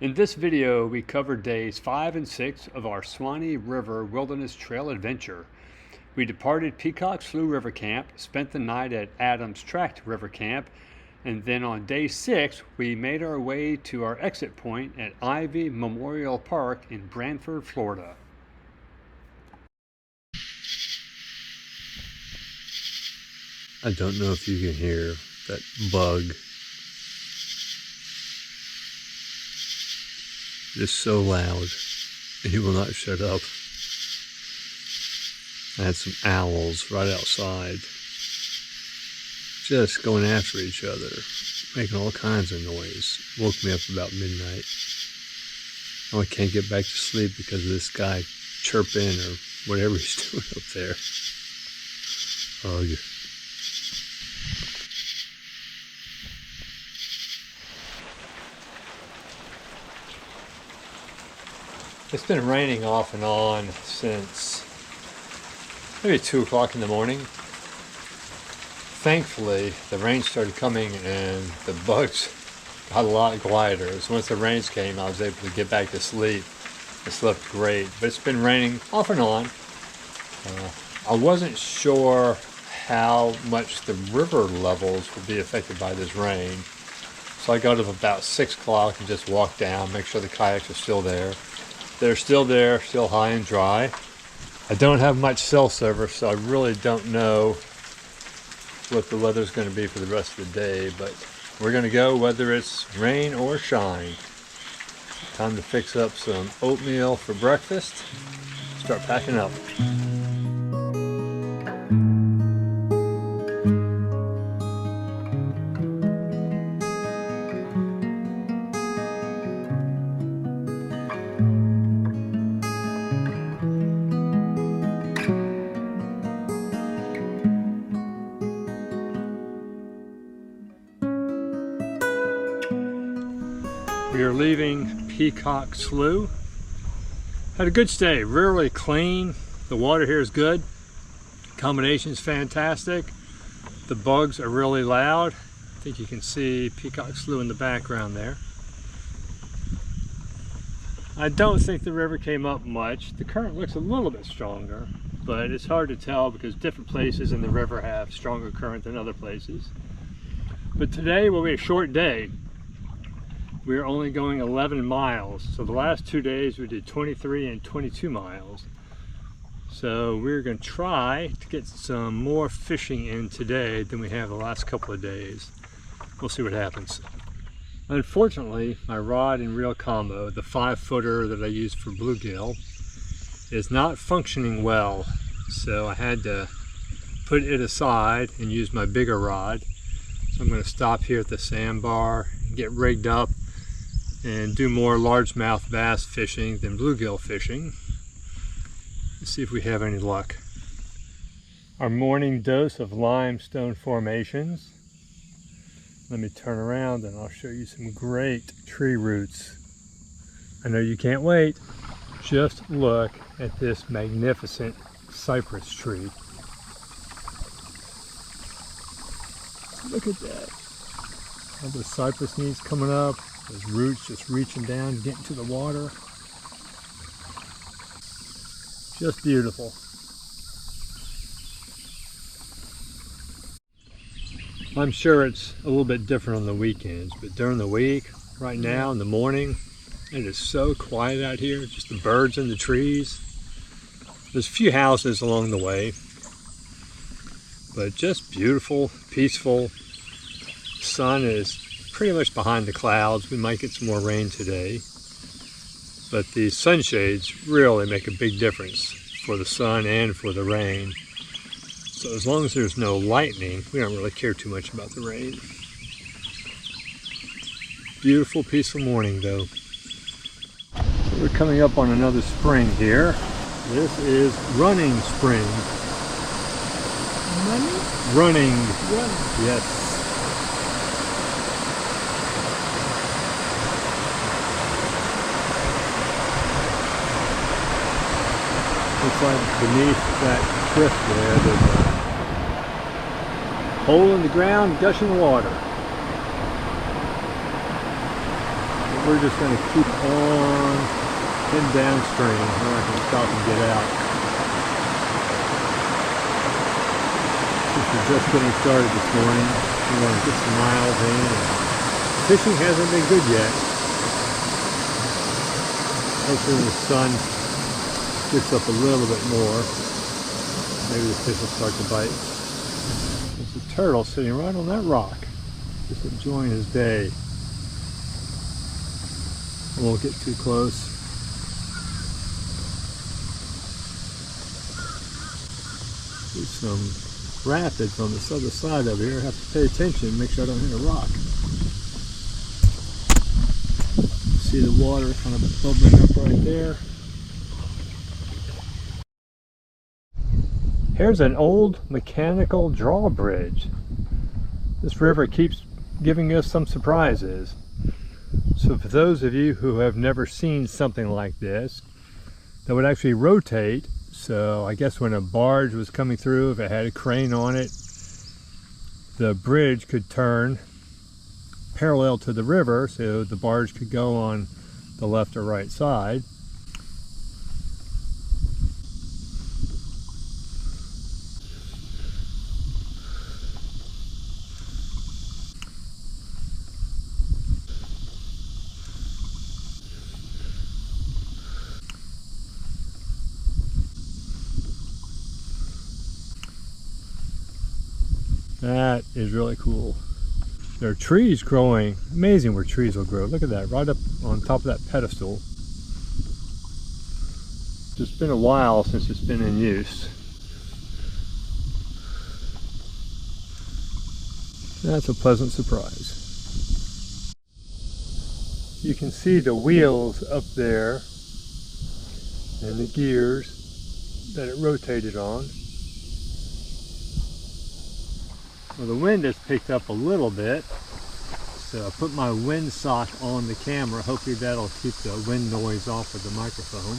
In this video, we cover days 5 and 6 of our Suwannee River Wilderness Trail adventure. We departed Peacock Slough River Camp, spent the night at Adams Tract River Camp, and then on day 6, we made our way to our exit point at Ivy Memorial Park in Branford, Florida. I don't know if you can hear that bug. It is so loud, and he will not shut up. I had some owls right outside, just going after each other, making all kinds of noise. Woke me up about midnight. Now I can't get back to sleep because of this guy chirping or whatever he's doing up there. Ugh. It's been raining off and on since maybe 2 o'clock in the morning. Thankfully, the rain started coming and the bugs got a lot quieter. So once the rains came, I was able to get back to sleep. I slept great, but it's been raining off and on. I wasn't sure how much the river levels would be affected by this rain. So I got up about 6 o'clock and just walked down, make sure the kayaks are still there. They're still there, still high and dry. I don't have much cell service, so I really don't know what the weather's going to be for the rest of the day, but we're going to go whether it's rain or shine. Time to fix up some oatmeal for breakfast. Start packing up. We are leaving Peacock Slough. Had a good stay, really clean. The water here is good. Combination is fantastic. The bugs are really loud. I think you can see Peacock Slough in the background there. I don't think the river came up much. The current looks a little bit stronger, but it's hard to tell because different places in the river have stronger current than other places. But today will be a short day. We're only going 11 miles. So the last 2 days we did 23 and 22 miles. So we're going to try to get some more fishing in today than we have the last couple of days. We'll see what happens. Unfortunately, my rod and reel combo, the 5-footer that I use for bluegill, is not functioning well. So I had to put it aside and use my bigger rod. So I'm going to stop here at the sandbar and get rigged up and do more largemouth bass fishing than bluegill fishing. Let's see if we have any luck. Our morning dose of limestone formations. Let me turn around and I'll show you some great tree roots. I know you can't wait. Just look at this magnificent cypress tree. Look at that. All the cypress needs coming up. Those roots just reaching down, getting to the water. Just beautiful. I'm sure it's a little bit different on the weekends, but during the week, right now in the morning, it is so quiet out here, just the birds in the trees. There's a few houses along the way, but just beautiful, peaceful. The sun is pretty much behind the clouds. We might get some more rain today, but the sunshades really make a big difference for the sun and for the rain. So as long as there's no lightning, we don't really care too much about the rain. Beautiful, peaceful morning though. We're coming up on another spring here. This is Running Spring. Running? Yes. Looks like beneath that cliff there, there's a hole in the ground, gushing water. we're just going to keep on heading downstream. We're not going to stop and get out. Since we're just getting started this morning, we're going to get some miles in. Fishing hasn't been good yet. Hopefully when the sun gets up a little bit more, maybe the fish will start to bite. There's a turtle sitting right on that rock, just enjoying his day. I won't get too close. There's some rapids on this other side over here. I have to pay attention, make sure I don't hit a rock. See the water kind of bubbling up right there. Here's an old mechanical drawbridge. This river keeps giving us some surprises. So for those of you who have never seen something like this, that would actually rotate. So I guess when a barge was coming through, if it had a crane on it, the bridge could turn parallel to the river, so the barge could go on the left or right side. That is really cool. There are trees growing. Amazing where trees will grow. Look at that, right up on top of that pedestal. It's been a while since it's been in use. That's a pleasant surprise. You can see the wheels up there and the gears that it rotated on. Well, the wind has picked up a little bit, so I put my windsock on the camera. Hopefully that'll keep the wind noise off of the microphone.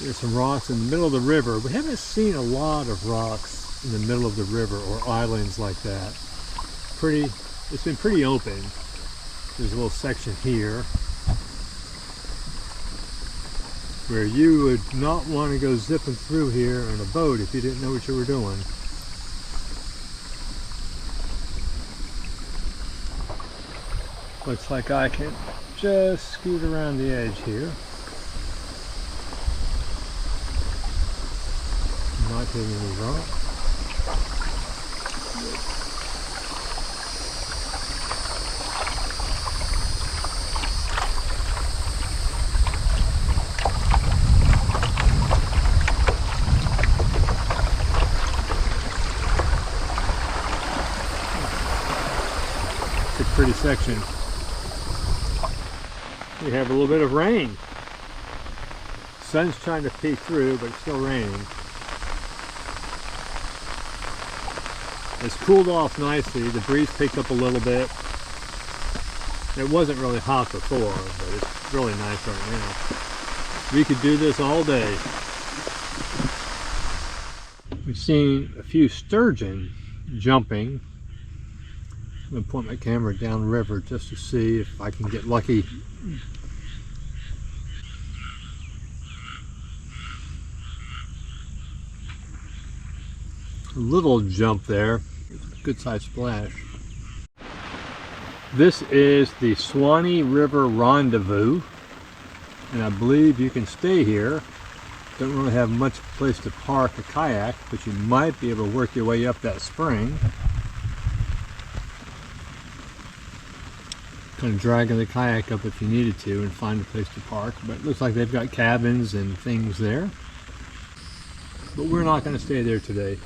There's some rocks in the middle of the river. We haven't seen a lot of rocks in the middle of the river or islands like that. It's been pretty open. There's a little section here where you would not want to go zipping through here in a boat if you didn't know what you were doing. Looks like I can just scoot around the edge here. Not hitting any rock. It's a pretty section. We have a little bit of rain. Sun's trying to peek through, but it's still raining. It's cooled off nicely. The breeze picked up a little bit. It wasn't really hot before, but it's really nice right now. We could do this all day. We've seen a few sturgeon jumping. I'm going to point my camera downriver just to see if I can get lucky. A little jump there, good sized splash. This is the Suwannee River Rendezvous, and I believe you can stay here. Don't really have much place to park a kayak, but you might be able to work your way up that spring. Kind of dragging the kayak up if you needed to and find a place to park, but it looks like they've got cabins and things there. But we're not going to stay there today.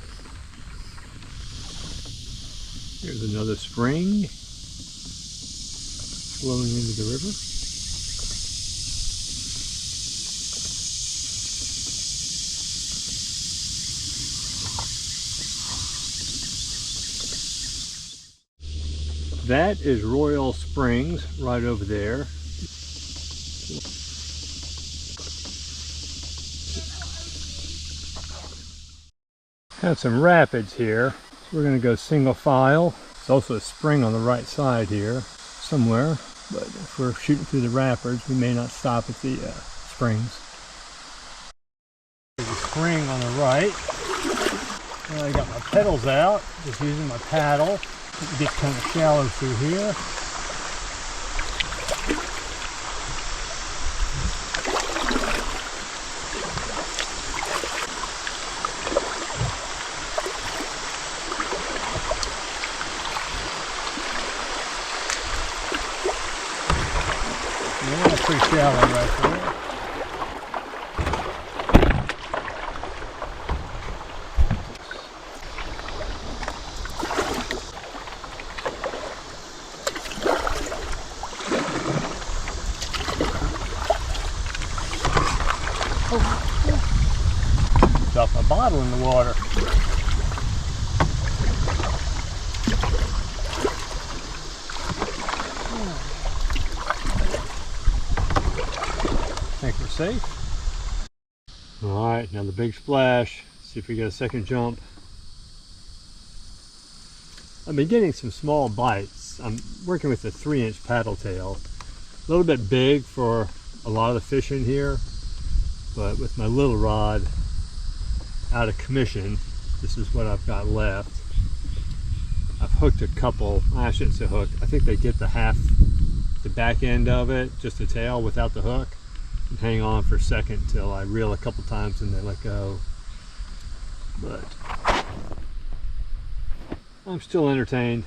Here's another spring flowing into the river. That is Royal Springs right over there. Have some rapids here. We're going to go single file. There's also a spring on the right side here somewhere. But if we're shooting through the rapids, we may not stop at the springs. There's a spring on the right. And I got my pedals out, just using my paddle. It gets kind of shallow through here. Yeah, that's pretty shallow right there. Drop my bottle in the water. Think we're safe. All right, now the big splash. See if we get a second jump. I've been getting some small bites. I'm working with a 3-inch paddle tail. A little bit big for a lot of the fish in here, but with my little rod out of commission, this is what I've got left. I've hooked a couple. I shouldn't say hooked. I think they get the back end of it, just the tail without the hook, and hang on for a second till I reel a couple times and then let go. But I'm still entertained.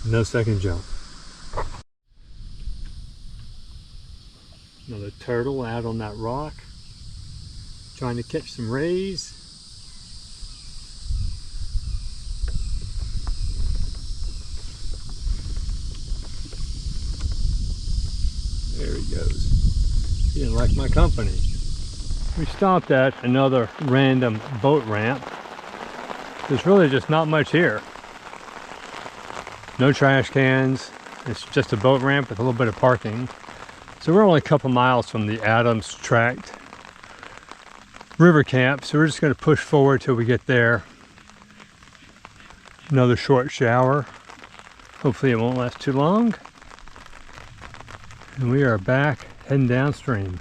No second jump. Another turtle out on that rock, trying to catch some rays. There he goes. He didn't like my company. We stopped at another random boat ramp. There's really just not much here. No trash cans. It's just a boat ramp with a little bit of parking. So we're only a couple miles from the Adams Tract River Camp, so we're just going to push forward till we get there. Another short shower. Hopefully it won't last too long. And we are back heading downstream.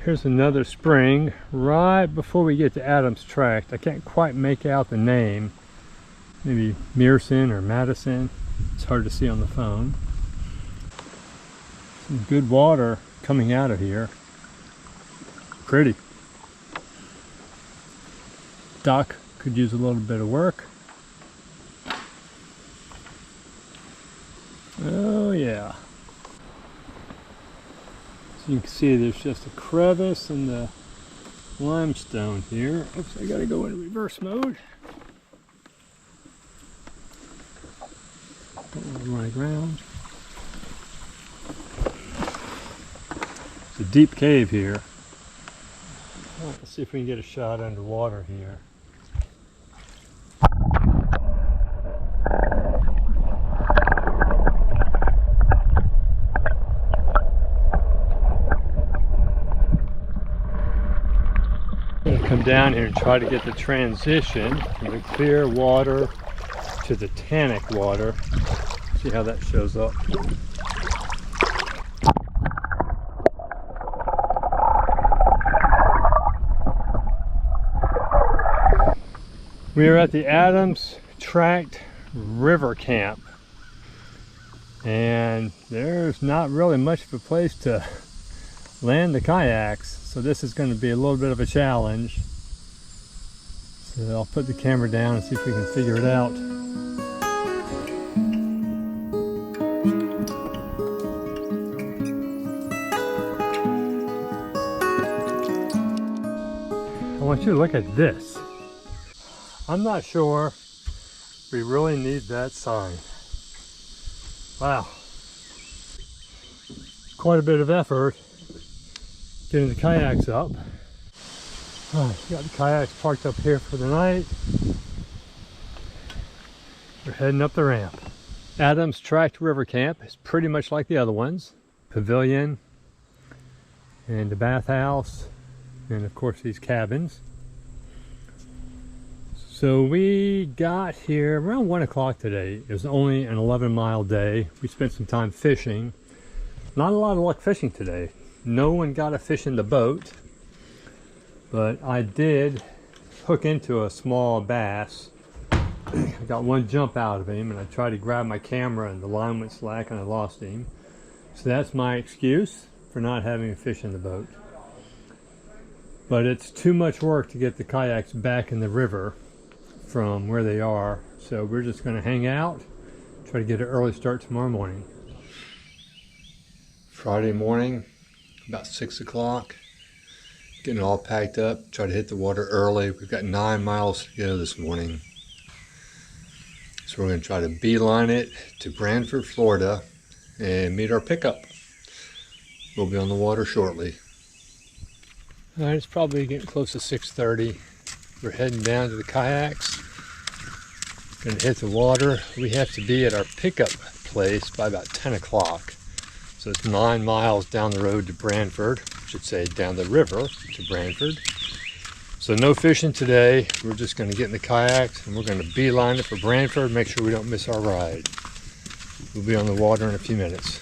Here's another spring right before we get to Adams Tract. I can't quite make out the name. Maybe Mearson or Madison. It's hard to see on the phone. Some good water coming out of here. Pretty. Dock could use a little bit of work. Oh yeah. So you can see there's just a crevice in the limestone here. Oops, I gotta go into reverse mode. Don't want to run aground. It's a deep cave here. Let's see if we can get a shot underwater here. I'm going to come down here and try to get the transition from the clear water to the tannic water. See how that shows up. We are at the Adams Tract River Camp, and there's not really much of a place to land the kayaks, so this is going to be a little bit of a challenge. So I'll put the camera down and see if we can figure it out. I want you to look at this. I'm not sure we really need that sign. Wow. Quite a bit of effort getting the kayaks up. Got the kayaks parked up here for the night. We're heading up the ramp. Adams Tract River Camp is pretty much like the other ones. Pavilion and the bathhouse, and of course these cabins. So we got here around 1 o'clock today. It was only an 11-mile day. We spent some time fishing. Not a lot of luck fishing today. No one got a fish in the boat, but I did hook into a small bass. I got one jump out of him, and I tried to grab my camera and the line went slack and I lost him. So that's my excuse for not having a fish in the boat. But it's too much work to get the kayaks back in the river from where they are. So we're just going to hang out, try to get an early start tomorrow morning. Friday morning, about 6 o'clock. Getting all packed up, try to hit the water early. We've got 9 miles to go this morning. So we're going to try to beeline it to Branford, Florida and meet our pickup. We'll be on the water shortly. All right, it's probably getting close to 6:30. We're heading down to the kayaks. Going to hit the water. We have to be at our pickup place by about 10 o'clock. So it's 9 miles down the road to Branford. I should say down the river to Branford. So no fishing today. We're just going to get in the kayaks and we're going to beeline it for Branford, make sure we don't miss our ride. We'll be on the water in a few minutes.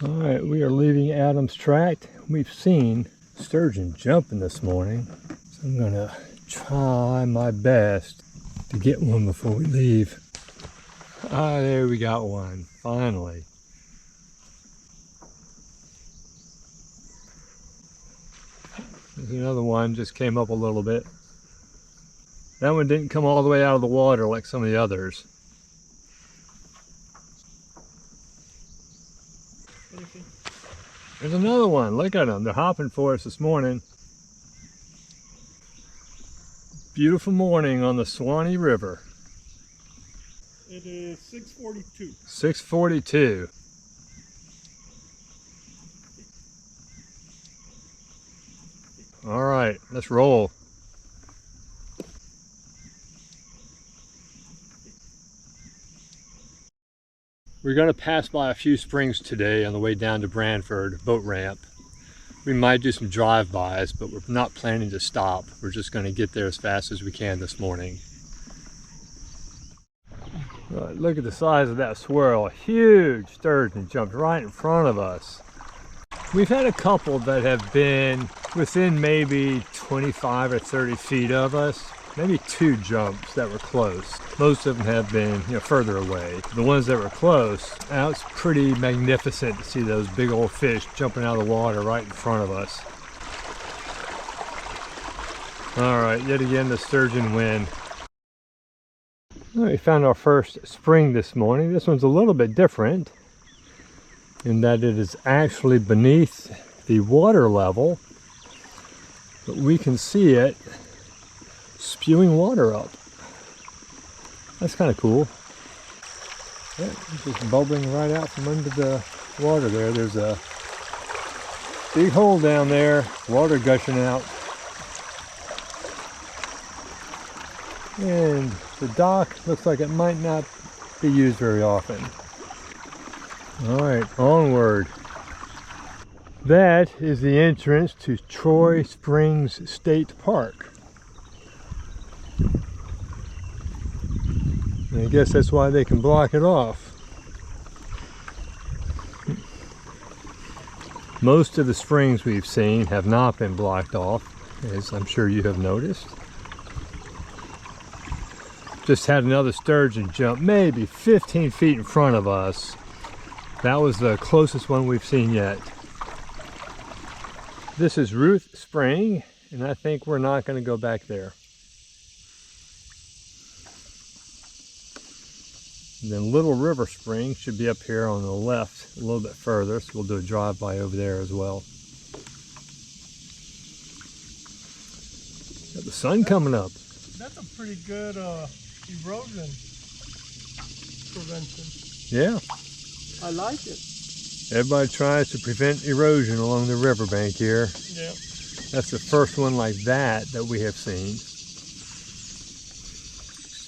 All right, we are leaving Adams Tract. We've seen sturgeon jumping this morning, so I'm going to try my best to get one before we leave. Ah, there we got one, finally. There's another one, just came up a little bit. That one didn't come all the way out of the water like some of the others. There's another one, look at them, they're hopping for us this morning. Beautiful morning on the Suwannee River. It is 6:42. 6:42. All right, let's roll. We're going to pass by a few springs today on the way down to Branford boat ramp. We might do some drive-bys, but we're not planning to stop. We're just going to get there as fast as we can this morning. Look at the size of that swirl. A huge sturgeon jumped right in front of us. We've had a couple that have been within maybe 25 or 30 feet of us. Maybe 2 jumps that were close. Most of them have been, further away. The ones that were close, now it's pretty magnificent to see those big old fish jumping out of the water right in front of us. All right, yet again the sturgeon win. We found our first spring this morning. This one's a little bit different in that it is actually beneath the water level, but we can see it spewing water up. That's kind of cool. Yeah, it's just bubbling right out from under the water there. There's a big hole down there, water gushing out. And the dock looks like it might not be used very often. All right, onward. That is the entrance to Troy Springs State Park. And I guess that's why they can block it off. Most of the springs we've seen have not been blocked off, as I'm sure you have noticed. Just had another sturgeon jump, maybe 15 feet in front of us. That was the closest one we've seen yet. This is Ruth Spring, and I think we're not going to go back there. And then Little River Spring should be up here on the left a little bit further, so we'll do a drive-by over there as well. Got the sun coming up. That's a pretty good erosion prevention. Yeah. I like it. Everybody tries to prevent erosion along the riverbank here. Yeah. That's the first one like that we have seen.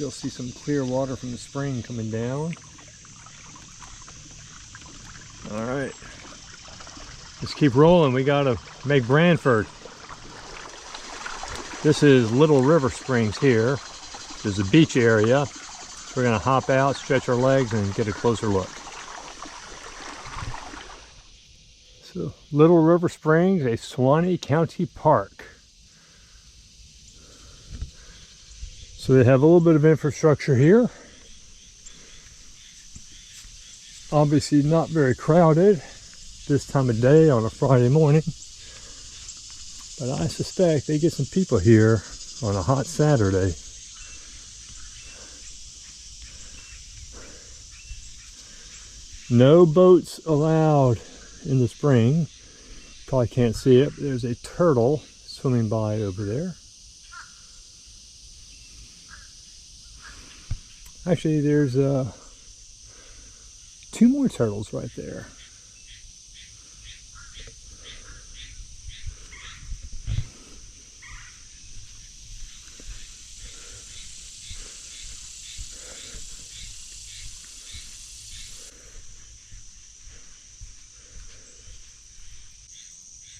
Still see some clear water from the spring coming down. All right. Let's keep rolling. We gotta make Branford. This is Little River Springs here. There's a beach area. We're gonna hop out, stretch our legs, and get a closer look. So, Little River Springs, a Suwannee County park. So they have a little bit of infrastructure here. Obviously not very crowded this time of day on a Friday morning. But I suspect they get some people here on a hot Saturday. No boats allowed in the spring. Probably can't see it, but there's a turtle swimming by over there. Actually, there's two more turtles right there.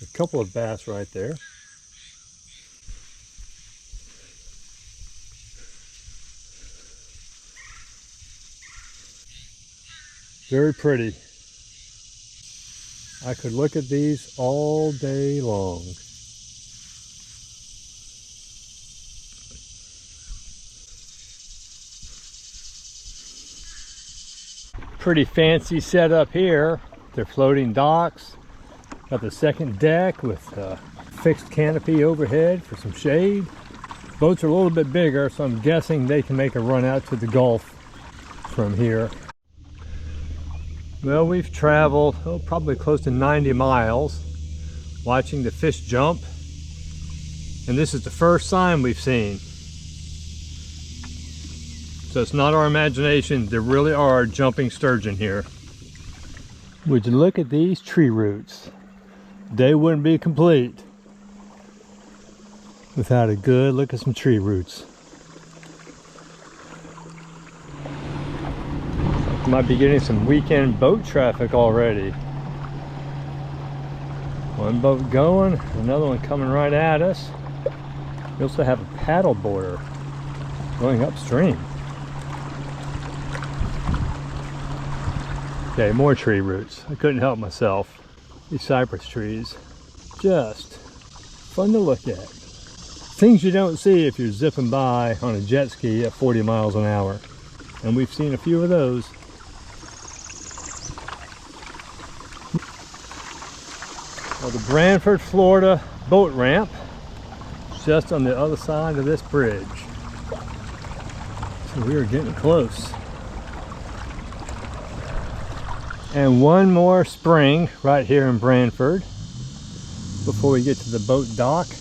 A couple of bass right there. Very pretty. I could look at these all day long. Pretty fancy setup here. They're floating docks. Got the second deck with a fixed canopy overhead for some shade. Boats are a little bit bigger, so I'm guessing they can make a run out to the Gulf from here. Well, we've traveled probably close to 90 miles watching the fish jump, and this is the first sign we've seen. So it's not our imagination, there really are jumping sturgeon here. Would you look at these tree roots? They wouldn't be complete without a good look at some tree roots. Might be getting some weekend boat traffic already. One boat going, another one coming right at us. We also have a paddle boarder going upstream. Okay, more tree roots. I couldn't help myself. These cypress trees, just fun to look at. Things you don't see if you're zipping by on a jet ski at 40 miles an hour. And we've seen a few of those. Well, the Branford, Florida boat ramp is just on the other side of this bridge. So we are getting close. And one more spring right here in Branford before we get to the boat dock. I'll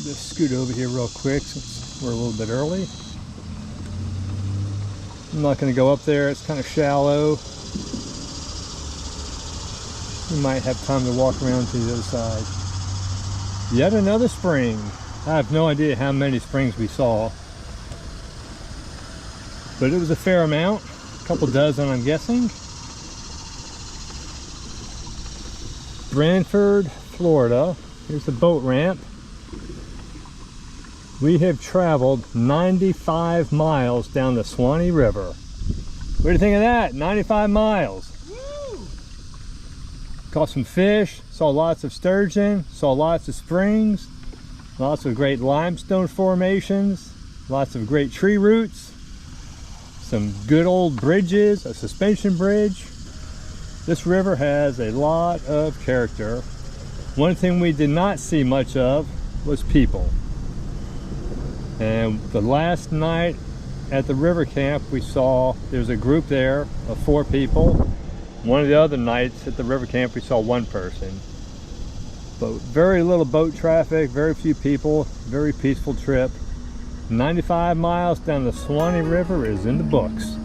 just scoot over here real quick since we're a little bit early. I'm not going to go up there, it's kind of shallow. We might have time to walk around to the other side. Yet another spring. I have no idea how many springs we saw, but it was a fair amount. A couple dozen, I'm guessing. Branford, Florida. Here's the boat ramp. We have traveled 95 miles down the Suwannee River. What do you think of that? 95 miles. Woo! Caught some fish, saw lots of sturgeon, saw lots of springs, lots of great limestone formations, lots of great tree roots, some good old bridges, a suspension bridge. This river has a lot of character. One thing we did not see much of was people. And the last night at the river camp, we saw there's a group there of 4 people. One of the other nights at the river camp, we saw 1 person. But very little boat traffic, very few people, very peaceful trip. 95 miles down the Suwannee River is in the books.